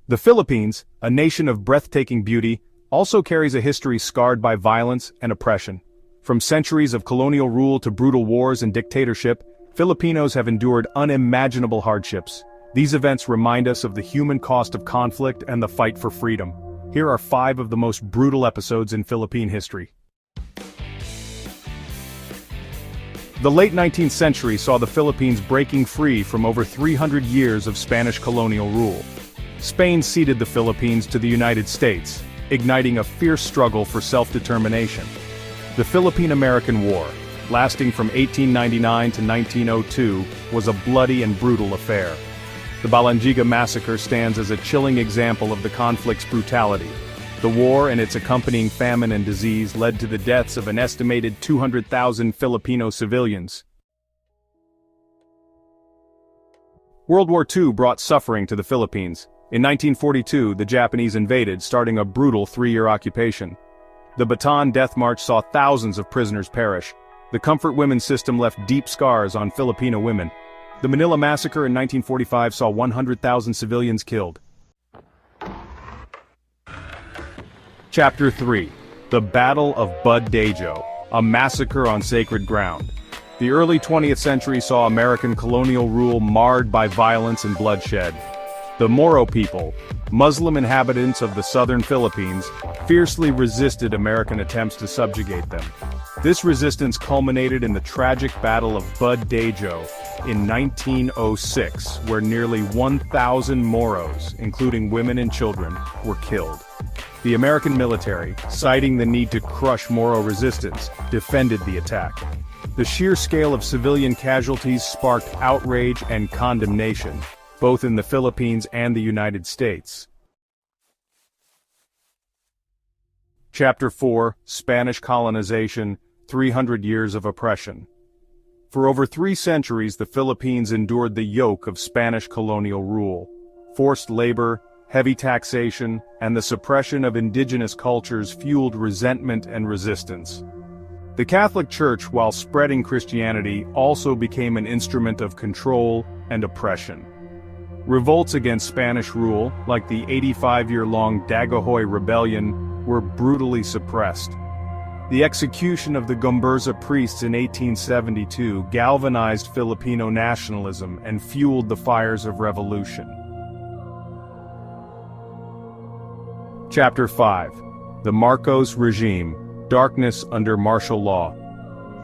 The Philippines, a nation of breathtaking beauty, also carries a history scarred by violence and oppression. From centuries of colonial rule to brutal wars and dictatorship, Filipinos have endured unimaginable hardships. These events remind us of the human cost of conflict and the fight for freedom. Here are 5 of the most brutal episodes in Philippine history. The late 19th century saw the Philippines breaking free from over 300 years of Spanish colonial rule. Spain ceded the Philippines to the United States, igniting a fierce struggle for self-determination. The Philippine-American War, lasting from 1899 to 1902, was a bloody and brutal affair. The Balangiga massacre stands as a chilling example of the conflict's brutality. The war and its accompanying famine and disease led to the deaths of an estimated 200,000 Filipino civilians. World War II brought suffering to the Philippines. In 1942, the Japanese invaded, starting a brutal 3-year occupation. The Bataan Death March saw thousands of prisoners perish. The Comfort Women's system left deep scars on Filipino women. The Manila Massacre in 1945 saw 100,000 civilians killed. Chapter 3. The Battle of Budd-Dajo, a massacre on sacred ground. The early 20th century saw American colonial rule marred by violence and bloodshed. The Moro people, Muslim inhabitants of the southern Philippines, fiercely resisted American attempts to subjugate them. This resistance culminated in the tragic Battle of Budd-Dajo in 1906, where nearly 1,000 Moros, including women and children, were killed. The American military, citing the need to crush Moro resistance, defended the attack. The sheer scale of civilian casualties sparked outrage and condemnation, both in the Philippines and the United States. Chapter 4. Spanish Colonization, 300 Years of Oppression. For over 3 centuries the Philippines endured the yoke of Spanish colonial rule. Forced labor, heavy taxation, and the suppression of indigenous cultures fueled resentment and resistance. The Catholic Church, while spreading Christianity, also became an instrument of control and oppression. Revolts against Spanish rule, like the 85-year-long Dagohoy Rebellion, were brutally suppressed. The execution of the Gomburza priests in 1872 galvanized Filipino nationalism and fueled the fires of revolution. Chapter 5. The Marcos Regime, Darkness under Martial Law.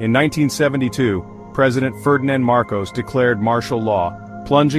In 1972, President Ferdinand Marcos declared martial law, plunging